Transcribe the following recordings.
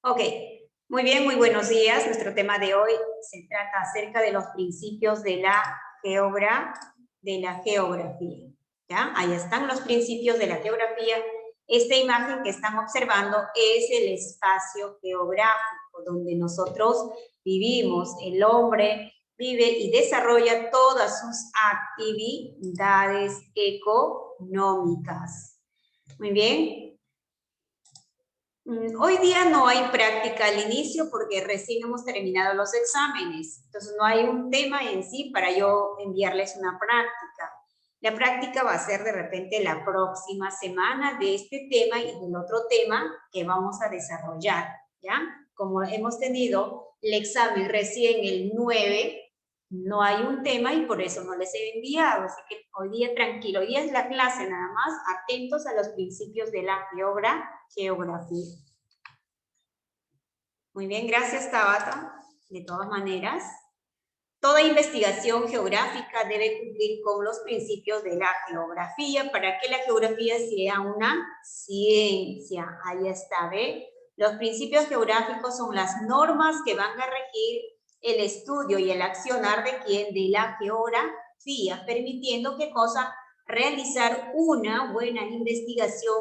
Ok, muy bien, muy buenos días. Nuestro tema de hoy se trata acerca de los principios de la geografía. ¿Ya? Ahí están los principios de la geografía. Esta imagen que están observando es el espacio geográfico donde nosotros vivimos. El hombre vive y desarrolla todas sus actividades económicas. Muy bien. Hoy día no hay práctica al inicio porque recién hemos terminado los exámenes. Entonces no hay un tema en sí para yo enviarles una práctica. La práctica va a ser de repente la próxima semana de este tema y del otro tema que vamos a desarrollar, ¿ya? Como hemos tenido el examen recién el 9, no hay un tema y por eso no les he enviado. Así que hoy día tranquilo, hoy día es la clase nada más, atentos a los principios de la geografía. Muy bien, gracias Tabata. De todas maneras, toda investigación geográfica debe cumplir con los principios de la geografía para que la geografía sea una ciencia. Ahí está, ¿ve? Los principios geográficos son las normas que van a regir el estudio y el accionar de quién, de la geografía, permitiendo qué cosa, realizar una buena investigación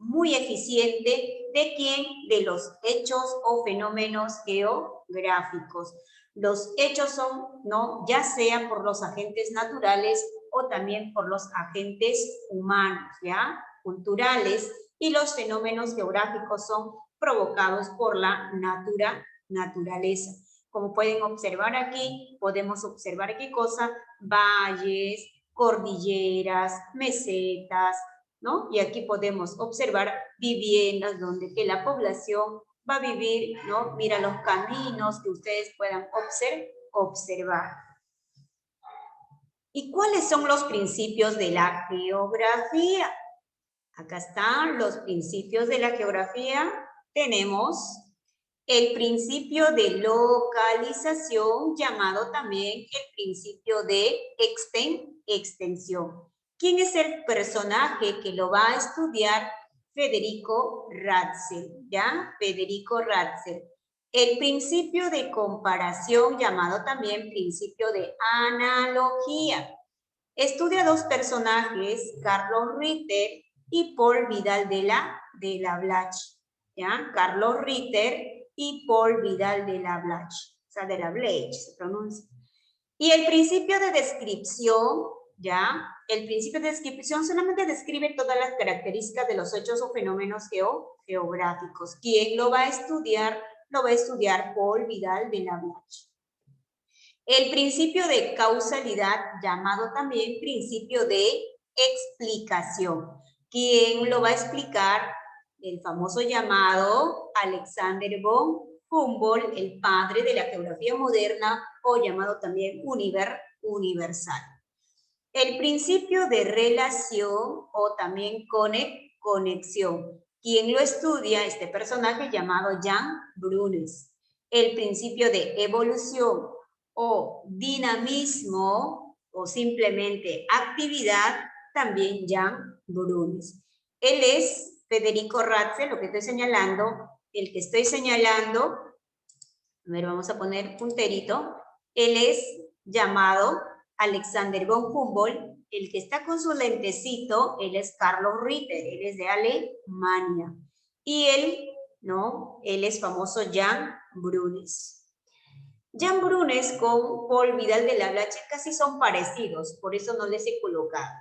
muy eficiente de quién, de los hechos o fenómenos geográficos. Los hechos son, ¿no?, ya sea por los agentes naturales o también por los agentes humanos, ¿ya?, culturales, y los fenómenos geográficos son provocados por la naturaleza. Como pueden observar aquí, podemos observar qué cosa, valles, cordilleras, mesetas, ¿no? Y aquí podemos observar viviendas donde que la población va a vivir, ¿no? Mira los caminos que ustedes puedan observar. ¿Y cuáles son los principios de la geografía? Acá están los principios de la geografía. Tenemos el principio de localización, llamado también el principio de extensión. ¿Quién es el personaje que lo va a estudiar? Federico Ratzel, ¿ya? Federico Ratzel. El principio de comparación, llamado también principio de analogía. Estudia dos personajes, Carlos Ritter y Paul Vidal de la Blache, ¿ya? Carlos Ritter y Paul Vidal de la Blache, o sea, de la Blache se pronuncia. Y el principio de descripción, ¿ya? El principio de descripción solamente describe todas las características de los hechos o fenómenos geográficos. ¿Quién lo va a estudiar? Lo va a estudiar Paul Vidal de la Blache. El principio de causalidad, llamado también principio de explicación. ¿Quién lo va a explicar? El famoso llamado Alexander von Humboldt, el padre de la geografía moderna, o llamado también universal. El principio de relación o también conexión. ¿Quién lo estudia? Este personaje llamado Jan Brunes. El principio de evolución o dinamismo o simplemente actividad, también Jan Brunes. Él es Federico Ratzel, lo que estoy señalando, el que estoy señalando, a ver, vamos a poner punterito, él es llamado Alexander von Humboldt, el que está con su lentecito, él es Carlos Ritter, él es de Alemania, y él, ¿no?, él es famoso Jan Brunes. Jan Brunes con Paul Vidal de la Blache casi son parecidos, por eso no les he colocado.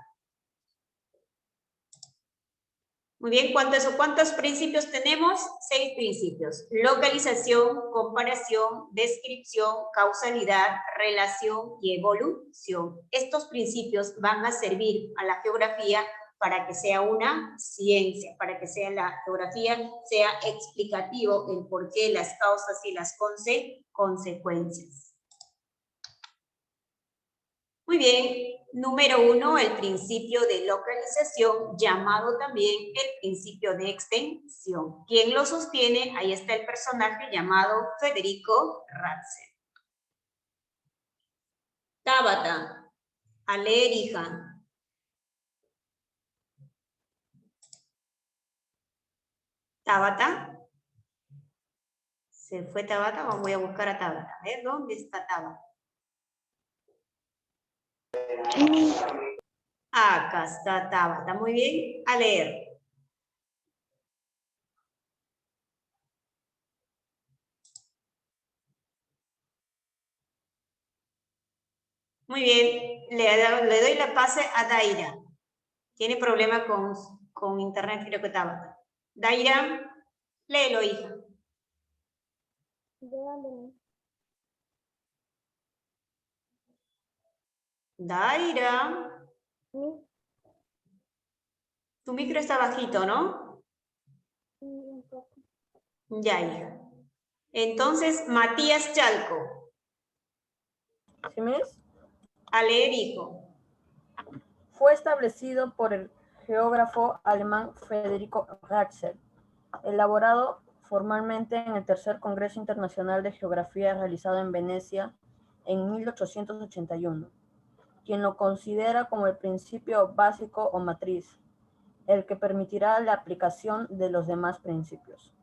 Muy bien, ¿cuántos principios tenemos? 6 principios. Localización, comparación, descripción, causalidad, relación y evolución. Estos principios van a servir a la geografía para que sea una ciencia, para que sea la geografía sea explicativo el porqué, las causas y las consecuencias. Muy bien, número 1, el principio de localización, llamado también el principio de extensión. ¿Quién lo sostiene? Ahí está el personaje llamado Federico Ratzel. Tabata, a leer, hija. Tabata. Se fue Tabata, voy a buscar a Tabata. A ver, ¿dónde está Tabata? Acá está Tabata. Muy bien, a leer. Muy bien, le doy la pase a Daira. Tiene problema con internet, creo que Tabata. Daira, léelo, hija. Daira. Tu micro está bajito, ¿no? Ya, hija. Entonces, Matías Chalco. ¿Sí me es? A leer, hijo. Fue establecido por el geógrafo alemán Federico Ratzel, elaborado formalmente en el Tercer Congreso Internacional de Geografía realizado en Venecia en 1881, quien lo considera como el principio básico o matriz, el que permitirá la aplicación de los demás principios.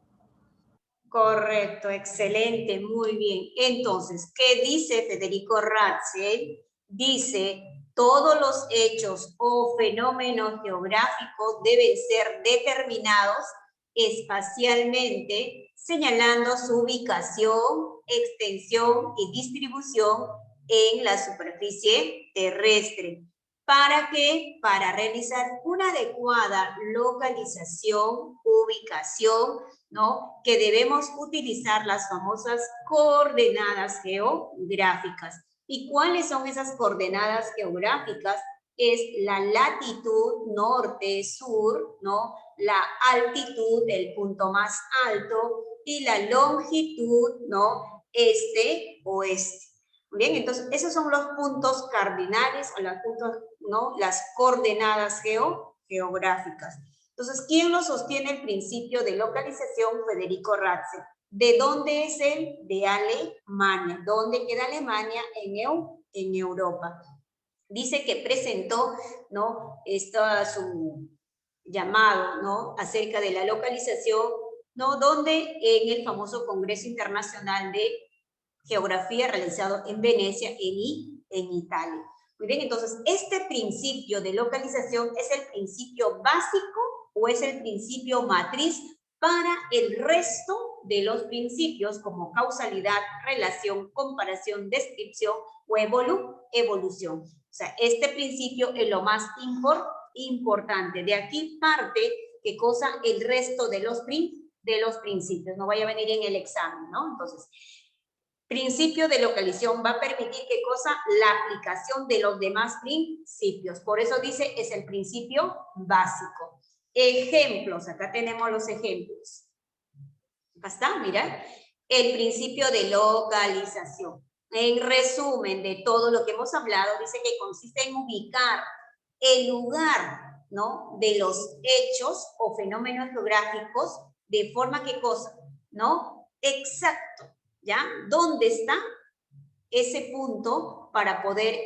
Correcto, excelente, muy bien. Entonces, ¿qué dice Federico Ratzel? Dice, todos los hechos o fenómenos geográficos deben ser determinados espacialmente, señalando su ubicación, extensión y distribución en la superficie terrestre. ¿Para qué? Para realizar una adecuada localización, ubicación, ¿no? Que debemos utilizar las famosas coordenadas geográficas. ¿Y cuáles son esas coordenadas geográficas? Es la latitud norte-sur, ¿no? La altitud, el punto más alto, y la longitud, ¿no? Este-oeste. Bien, entonces esos son los puntos cardinales o los puntos, ¿no? Las coordenadas geográficas. Entonces, ¿quién lo sostiene el principio de localización? Federico Ratzel. ¿De dónde es él? De Alemania. ¿Dónde queda Alemania? En Europa. Dice que presentó, ¿no? Su llamado, ¿no? Acerca de la localización, ¿no? Donde en el famoso Congreso Internacional de Geografía realizado en Venecia, en Italia. Muy bien, entonces, este principio de localización es el principio básico o es el principio matriz para el resto de los principios como causalidad, relación, comparación, descripción o evolución. O sea, este principio es lo más importante. De aquí parte, ¿qué cosa? El resto de los principios. No vaya a venir en el examen, ¿no? Entonces, principio de localización va a permitir, ¿qué cosa? La aplicación de los demás principios. Por eso dice, es el principio básico. Ejemplos, acá tenemos los ejemplos. Acá está, mira. El principio de localización. En resumen de todo lo que hemos hablado, dice que consiste en ubicar el lugar, ¿no? De los hechos o fenómenos geográficos de forma, ¿qué cosa? ¿No? Exacto. ¿Ya? ¿Dónde está ese punto para poder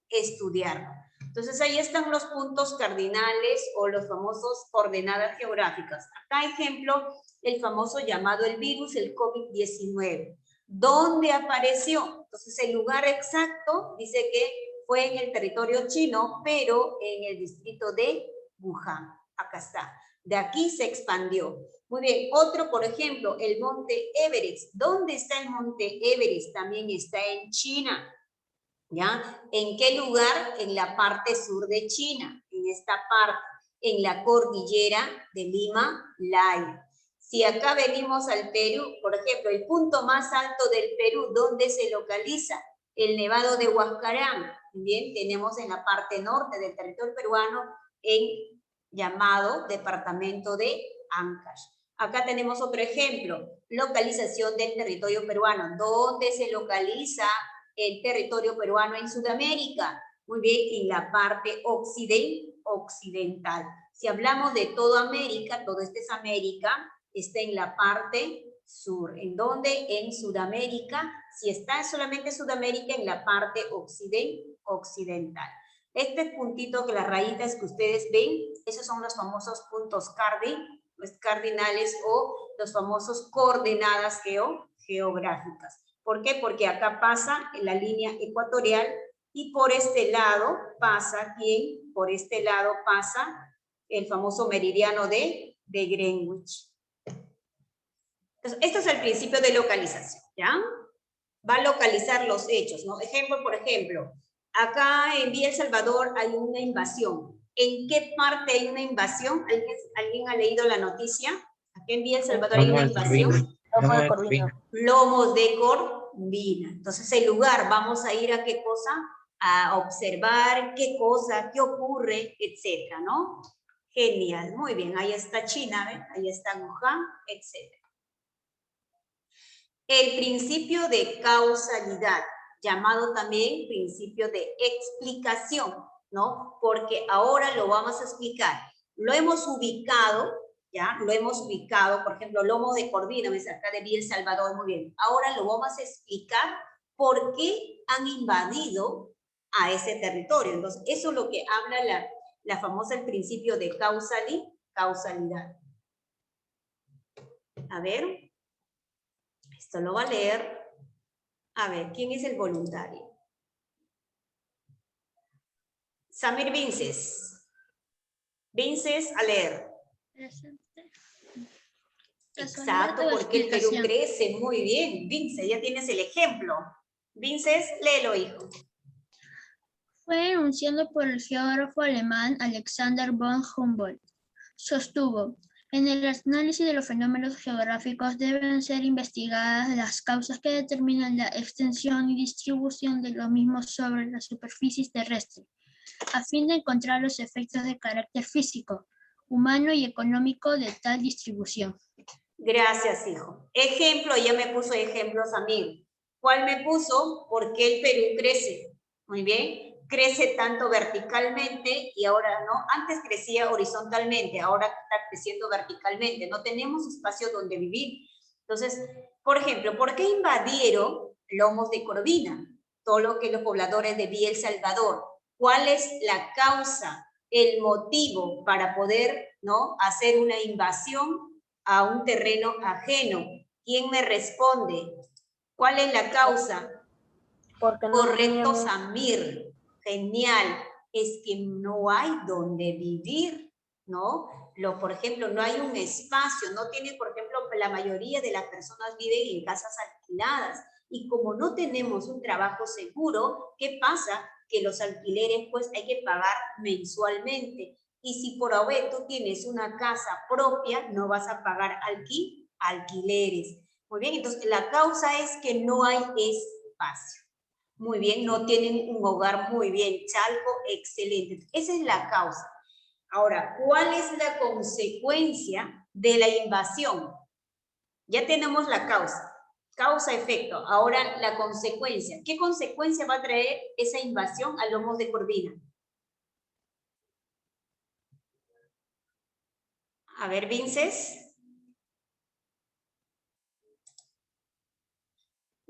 estudiarlo? Entonces, ahí están los puntos cardinales o los famosos coordenadas geográficas. Acá, ejemplo, el famoso llamado el virus, el COVID-19. ¿Dónde apareció? Entonces, el lugar exacto dice que fue en el territorio chino, pero en el distrito de Wuhan. Acá está. De aquí se expandió. Muy bien, otro, por ejemplo, el monte Everest. ¿Dónde está el monte Everest? También está en China. ¿Ya? ¿En qué lugar? En la parte sur de China, en esta parte, en la cordillera de Himalaya. Si acá venimos al Perú, por ejemplo, el punto más alto del Perú, ¿dónde se localiza? El Nevado de Huascarán. Bien, tenemos en la parte norte del territorio peruano, en llamado departamento de Ancash. Acá tenemos otro ejemplo, localización del territorio peruano. ¿Dónde se localiza el territorio peruano en Sudamérica? Muy bien, en la parte occidental. Si hablamos de toda América, todo esto es América, está en la parte sur. ¿En dónde? En Sudamérica. Si está solamente Sudamérica, en la parte occidental. Este puntito, que las rayitas que ustedes ven, esos son los famosos puntos cardinales o los famosos coordenadas geográficas. ¿Por qué? Porque acá pasa la línea ecuatorial y por este lado pasa, ¿quién? Por este lado pasa el famoso meridiano de Greenwich. Entonces, esto es el principio de localización, ¿ya? Va a localizar los hechos, ¿no? Ejemplo, por ejemplo, acá en Villa El Salvador hay una invasión. ¿En qué parte hay una invasión? ¿Alguien ha leído la noticia? Aquí en Villa El Salvador hay una invasión. Lomo de Corvina. Lomos de Corvina. Entonces, el lugar, vamos a ir a qué cosa, a observar qué cosa, qué ocurre, etcétera, ¿no? Genial, muy bien. Ahí está China, ¿ven? Ahí está Wuhan, etcétera. El principio de causalidad, llamado también principio de explicación, ¿no? Porque ahora lo vamos a explicar. Lo hemos ubicado, ¿ya? Lo hemos ubicado, por ejemplo, Lomo de Corvina, es acá de Villa El Salvador, muy bien. Ahora lo vamos a explicar por qué han invadido a ese territorio. Entonces, eso es lo que habla la famosa el principio de causalidad. A ver. Esto lo va a leer. A ver, ¿quién es el voluntario? Samir Vinces. Vinces, a leer. Presente. Exacto, porque el Perú crece. Muy bien. Vinces, ya tienes el ejemplo. Vinces, léelo, hijo. Fue enunciado por el geógrafo alemán Alexander von Humboldt. Sostuvo, en el análisis de los fenómenos geográficos deben ser investigadas las causas que determinan la extensión y distribución de los mismos sobre la superficie terrestre, a fin de encontrar los efectos de carácter físico, humano y económico de tal distribución. Gracias, hijo. Ejemplo, ya me puso ejemplos a mí. ¿Cuál me puso? ¿Por qué el Perú crece? Muy bien. Crece tanto verticalmente y ahora no. Antes crecía horizontalmente, ahora está creciendo verticalmente. No tenemos espacio donde vivir. Entonces, por ejemplo, ¿por qué invadieron Lomos de Corvina? Todo lo que los pobladores de Villa El Salvador. ¿Cuál es la causa, el motivo para poder, ¿no?, hacer una invasión a un terreno ajeno? ¿Quién me responde? ¿Cuál es la causa? Porque no Correcto, teníamos... Samir. Genial. Es que no hay donde vivir, ¿no? Por ejemplo, no hay un espacio, no tiene, por ejemplo, la mayoría de las personas viven en casas alquiladas. Y como no tenemos un trabajo seguro, ¿qué pasa? Que los alquileres, pues, hay que pagar mensualmente. Y si por ahora tú tienes una casa propia, no vas a pagar alquileres. Muy bien, entonces la causa es que no hay espacio. Muy bien, no tienen un hogar. Muy bien, Chalco, excelente. Esa es la causa. Ahora, ¿cuál es la consecuencia de la invasión? Ya tenemos la causa, causa-efecto. Ahora, la consecuencia. ¿Qué consecuencia va a traer esa invasión a Lomos de Corvina? A ver, Vinces.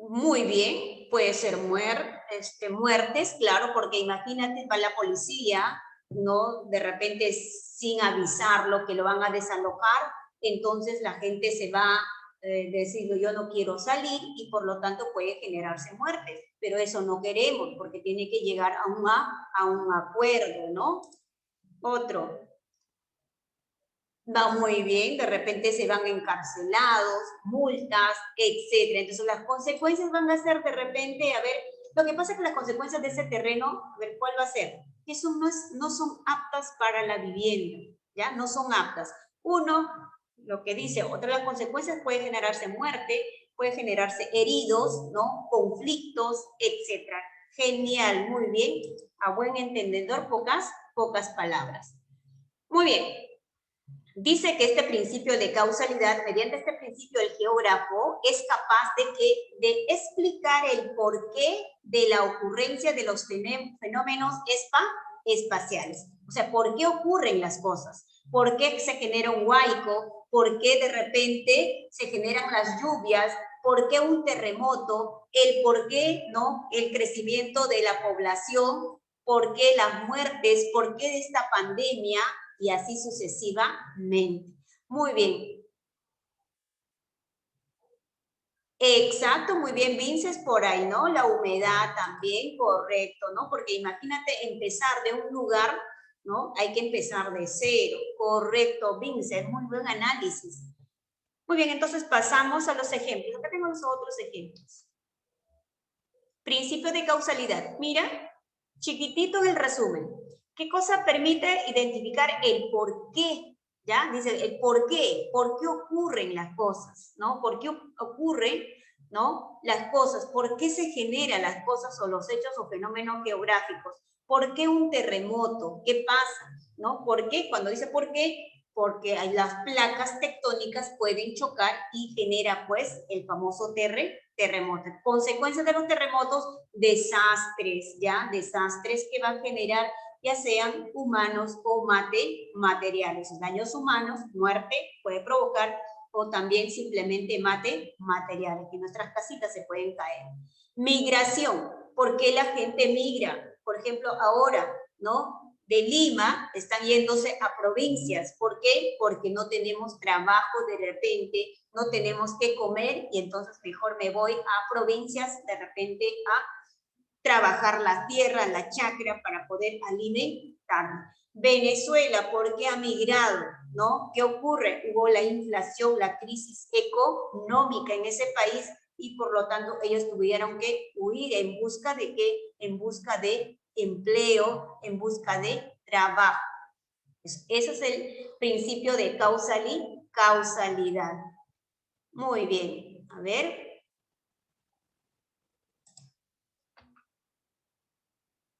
Muy bien, puede ser muertes, claro, porque imagínate, va la policía, ¿no? De repente sin avisarlo que lo van a desalojar, entonces la gente se va diciendo yo no quiero salir y por lo tanto puede generarse muertes, pero eso no queremos porque tiene que llegar a un acuerdo, ¿no? Otro. Va muy bien, de repente se van encarcelados, multas, etcétera. Entonces las consecuencias van a ser de repente, a ver, lo que pasa es que las consecuencias de ese terreno, a ver, ¿cuál va a ser? Que no son aptas para la vivienda, ¿ya? No son aptas. Uno, lo que dice, otra de las consecuencias puede generarse muerte, puede generarse heridos, ¿no? Conflictos, etcétera. Genial, muy bien. A buen entendedor, pocas palabras. Muy bien. Dice que este principio de causalidad, mediante este principio el geógrafo es capaz de explicar el porqué de la ocurrencia de los fenómenos espaciales. O sea, ¿por qué ocurren las cosas? ¿Por qué se genera un huaico? ¿Por qué de repente se generan las lluvias? ¿Por qué un terremoto? ¿El por qué, no? El crecimiento de la población. ¿Por qué las muertes? ¿Por qué esta pandemia? Y así sucesivamente. Muy bien. Exacto, muy bien, Vinces, por ahí, ¿no? La humedad también, correcto, ¿no? Porque imagínate empezar de un lugar, ¿no? Hay que empezar de cero, correcto, Vinces, muy buen análisis. Muy bien, entonces pasamos a los ejemplos. Acá tengo los otros ejemplos. Principio de causalidad. Mira, chiquitito en el resumen. ¿Qué cosa permite identificar el por qué? ¿Ya? Dice el por qué ocurren las cosas, ¿no? ¿Por qué ocurren, ¿no? Las cosas, ¿por qué se generan las cosas o los hechos o fenómenos geográficos? ¿Por qué un terremoto? ¿Qué pasa? ¿No? ¿Por qué? Cuando dice por qué, porque las placas tectónicas pueden chocar y genera, pues, el famoso terremoto. Consecuencias de los terremotos, desastres, ¿ya? Desastres que van a generar ya sean humanos o materiales. Daños humanos, muerte puede provocar, o también simplemente materiales, que nuestras casitas se pueden caer. Migración, ¿por qué la gente migra? Por ejemplo, ahora, ¿no? De Lima están yéndose a provincias. ¿Por qué? Porque no tenemos trabajo de repente, no tenemos que comer y entonces mejor me voy a provincias de repente a trabajar la tierra, la chacra para poder alimentarme. Venezuela, ¿por qué ha migrado? ¿No? ¿Qué ocurre? Hubo la inflación, la crisis económica en ese país y por lo tanto ellos tuvieron que huir en busca de qué? En busca de empleo, en busca de trabajo. Ese es el principio de causalidad. Muy bien, a ver.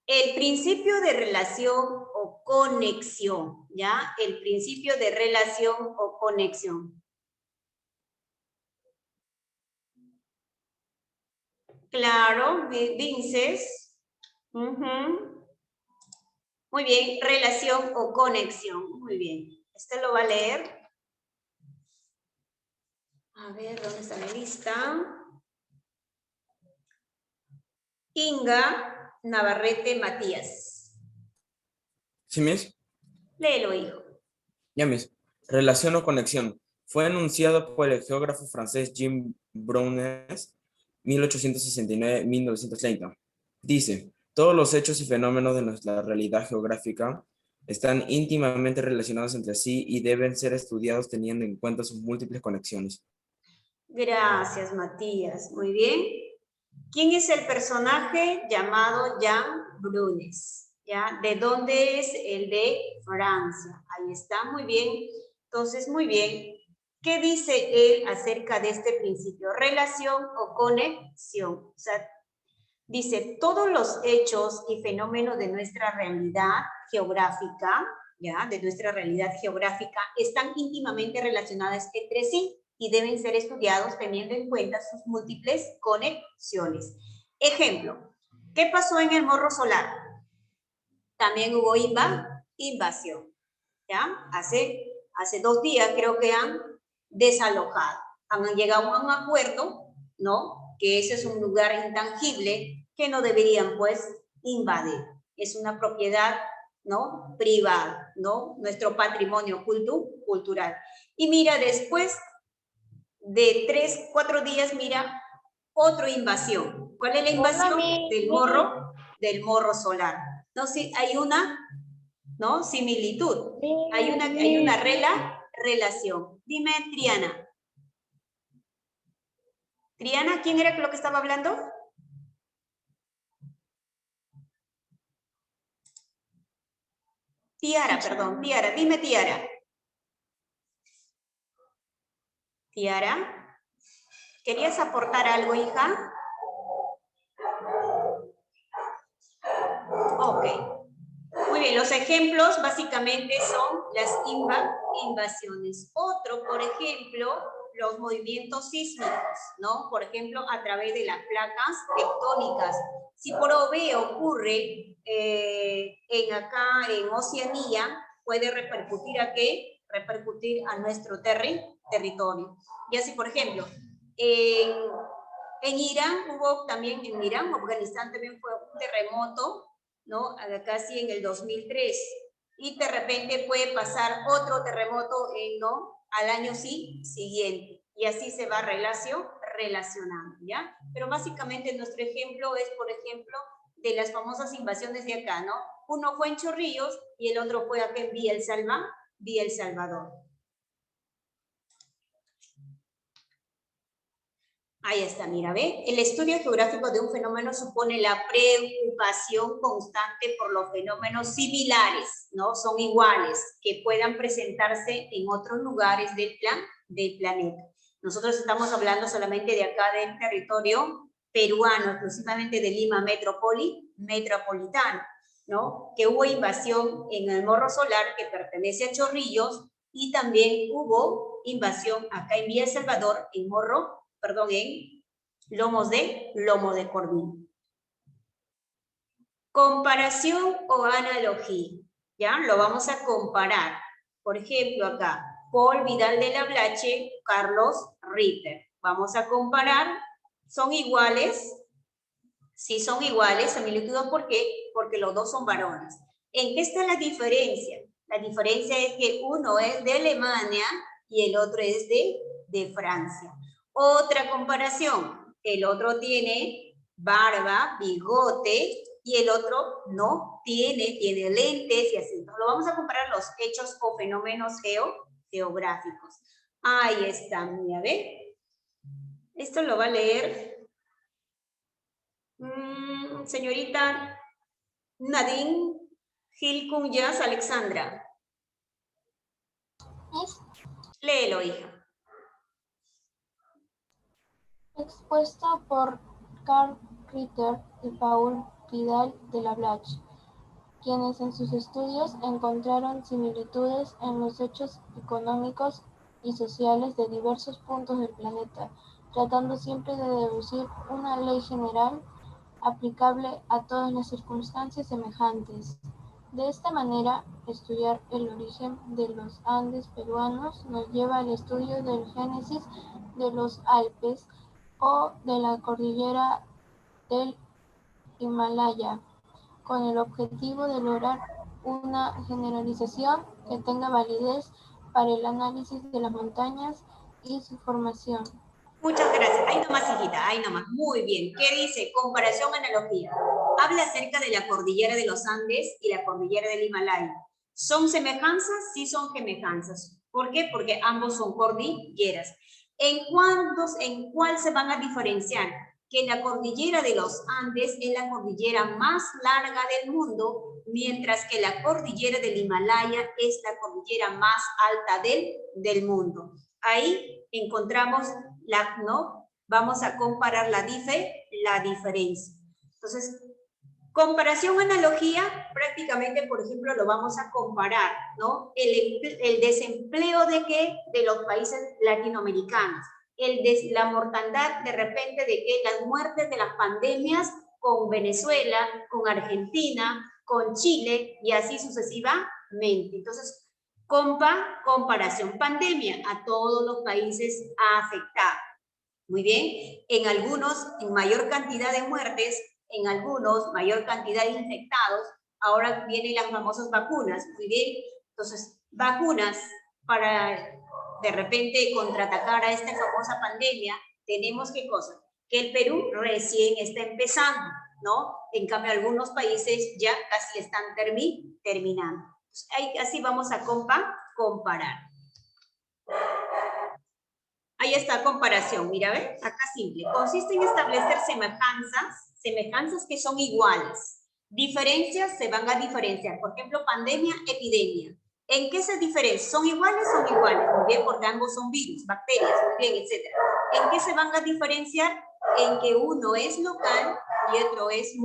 El principio de relación o conexión, ¿ya? El principio de relación o conexión. Claro, Vinces. Muy bien, relación o conexión. Muy bien. Este lo va a leer. A ver, ¿dónde está la lista? Inga Navarrete Matías. ¿Sí, Miss? Léelo, hijo. Ya, Miss. Relación o conexión. Fue enunciado por el geógrafo francés Jean Brunès, 1869-1930. Dice, todos los hechos y fenómenos de nuestra realidad geográfica están íntimamente relacionados entre sí y deben ser estudiados teniendo en cuenta sus múltiples conexiones. Gracias, Matías. Muy bien. ¿Quién es el personaje llamado Jean Brunès? ¿Ya? ¿De dónde es? El de Francia. Ahí está, muy bien. Entonces, muy bien. ¿Qué dice él acerca de este principio? Relación o conexión. O sea, dice, todos los hechos y fenómenos de nuestra realidad geográfica, ¿ya? De nuestra realidad geográfica, están íntimamente relacionados entre sí y deben ser estudiados teniendo en cuenta sus múltiples conexiones. Ejemplo, ¿qué pasó en el Morro Solar? También hubo invasión, ¿ya? Hace 2 días creo que han desalojado, han llegado a un acuerdo, ¿no? Que ese es un lugar intangible que no deberían, pues, invadir. Es una propiedad, ¿no? Privada, ¿no? Nuestro patrimonio cultural. Y mira, después de 3, 4 días, mira, otra invasión. ¿Cuál es la invasión? Del morro solar. Entonces, hay una, ¿no? Similitud. Hay una relación. Dime, Triana. Triana, ¿quién era lo que estaba hablando? Tiara, perdón, Tiara. Dime, Tiara. Tiara, ¿querías aportar algo, hija? Ok. Muy bien, los ejemplos básicamente son las invasiones. Otro, por ejemplo, los movimientos sísmicos, ¿no? Por ejemplo, a través de las placas tectónicas. Si por OB ocurre acá en Oceanía, puede repercutir a qué? Repercutir a nuestro territorio. Y así, por ejemplo, en Irán hubo también, en Irán, Afganistán también fue un terremoto, ¿no? Casi en el 2003. Y de repente puede pasar otro terremoto ¿no? Al año siguiente. Y así se va relacionando, ¿ya? Pero básicamente nuestro ejemplo es, por ejemplo, de las famosas invasiones de acá, ¿no? Uno fue en Chorrillos y el otro fue acá en Villa El Salvador. Ahí está, mira, ¿ve? El estudio geográfico de un fenómeno supone la preocupación constante por los fenómenos similares, ¿no? Son iguales, que puedan presentarse en otros lugares del planeta. Nosotros estamos hablando solamente de acá del territorio peruano, exclusivamente de Lima metropolitano, ¿no? Que hubo invasión en el Morro Solar, que pertenece a Chorrillos, y también hubo invasión acá en Villa El Salvador, en lomo de cordil. Comparación o analogía, ¿ya? Lo vamos a comparar. Por ejemplo, acá, Paul Vidal de la Blache, Carlos Ritter. Vamos a comparar, ¿son iguales? Sí, son iguales, similitudes, ¿por qué? Porque los dos son varones. ¿En qué está la diferencia? La diferencia es que uno es de Alemania y el otro es de Francia. Otra comparación, el otro tiene barba, bigote, y el otro no tiene lentes y así. Entonces, lo vamos a comparar los hechos o fenómenos geográficos. Ahí está, mira, ¿ve? Esto lo va a leer señorita Nadine Gil Cunyas Alexandra. Léelo, hija. Expuesto por Carl Ritter y Paul Vidal de la Blache, quienes en sus estudios encontraron similitudes en los hechos económicos y sociales de diversos puntos del planeta, tratando siempre de deducir una ley general aplicable a todas las circunstancias semejantes. De esta manera, estudiar el origen de los Andes peruanos nos lleva al estudio del génesis de los Alpes o de la cordillera del Himalaya, con el objetivo de lograr una generalización que tenga validez para el análisis de las montañas y su formación. Muchas gracias. Ahí nomás, hijita, ahí nomás. Muy bien. ¿Qué dice? Comparación, analogía. Habla acerca de la cordillera de los Andes y la cordillera del Himalaya. ¿Son semejanzas? Sí son semejanzas. ¿Por qué? Porque ambos son cordilleras. ¿En cuál se van a diferenciar? Que la cordillera de los Andes es la cordillera más larga del mundo, mientras que la cordillera del Himalaya es la cordillera más alta del mundo. Ahí encontramos ¿no? Vamos a comparar la diferencia. Entonces, comparación, analogía, prácticamente, por ejemplo, lo vamos a comparar, ¿no? El desempleo de los países latinoamericanos, la mortandad de repente de que las muertes de las pandemias con Venezuela, con Argentina, con Chile y así sucesivamente. Entonces, comparación, pandemia, a todos los países ha afectado. Muy bien, en algunos, en mayor cantidad de muertes, en algunos, mayor cantidad de infectados. Ahora vienen las famosas vacunas, muy bien. Entonces, vacunas para de repente contraatacar a esta famosa pandemia, tenemos ¿qué cosa? Que el Perú recién está empezando, ¿no? En cambio, algunos países ya casi están terminando. Así vamos a comparar. Ahí está, comparación. Mira, ¿ves? Acá simple. Consiste en establecer semejanzas que son iguales. Diferencias se van a diferenciar. Por ejemplo, pandemia, epidemia. ¿En qué se diferencian? ¿Son iguales? Son iguales. Muy bien, porque ambos son virus, bacterias, muy bien, etc. ¿En qué se van a diferenciar? En que uno es local y otro es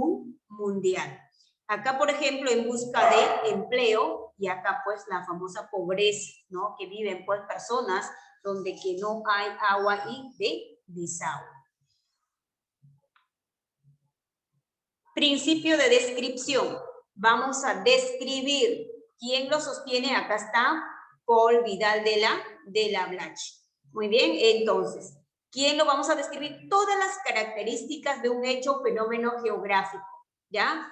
mundial. Acá, por ejemplo, en busca de empleo, y acá pues la famosa pobreza, ¿no? Que viven pues personas donde que no hay agua y de desagüe. Principio de descripción. Vamos a describir. ¿Quién lo sostiene? Acá está Paul Vidal de la Blache. Muy bien, entonces, ¿quién lo vamos a describir? Todas las características de un hecho o fenómeno geográfico, ¿ya?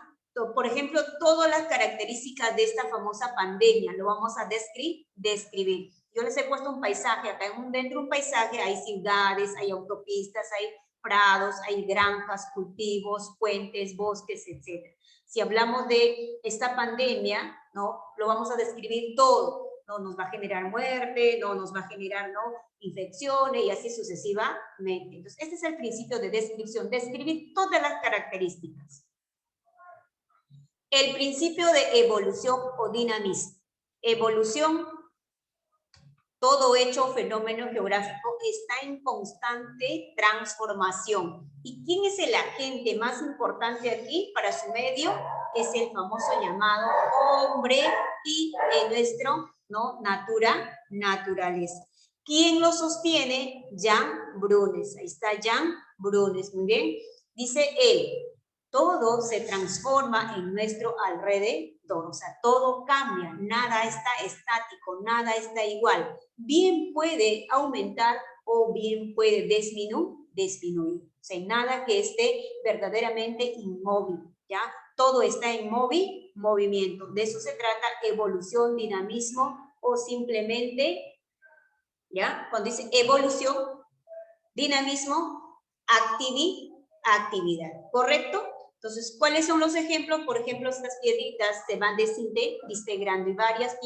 Por ejemplo, todas las características de esta famosa pandemia lo vamos a describir. Yo les he puesto un paisaje, acá dentro de un paisaje hay ciudades, hay autopistas, hay prados, hay granjas, cultivos, puentes, bosques, etc. Si hablamos de esta pandemia, ¿no? Lo vamos a describir todo. No nos va a generar muerte, no nos va a generar, ¿no?, infecciones y así sucesivamente. Entonces, este es el principio de descripción, describir todas las características. El principio de evolución o dinamismo. Evolución, todo hecho o fenómeno geográfico está en constante transformación. ¿Y quién es el agente más importante aquí para su medio? Es el famoso llamado hombre y nuestro, ¿no?, naturaleza. ¿Quién lo sostiene? Jan Brunes. Ahí está Jan Brunes. Muy bien. Dice él, todo se transforma en nuestro alrededor, o sea, todo cambia, nada está estático, nada está igual. Bien puede aumentar o bien puede disminuir. O sea, nada que esté verdaderamente inmóvil, ¿ya? Todo está en movimiento. De eso se trata evolución, dinamismo o simplemente, ¿ya? Cuando dice evolución, dinamismo, actividad, ¿correcto? Entonces, ¿cuáles son los ejemplos? Por ejemplo, estas piedritas se van desintegrando y varias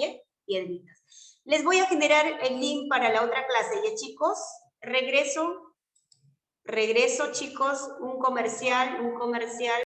piedritas. Les voy a generar el link para la otra clase, ¿ya, chicos? Regreso, chicos, un comercial.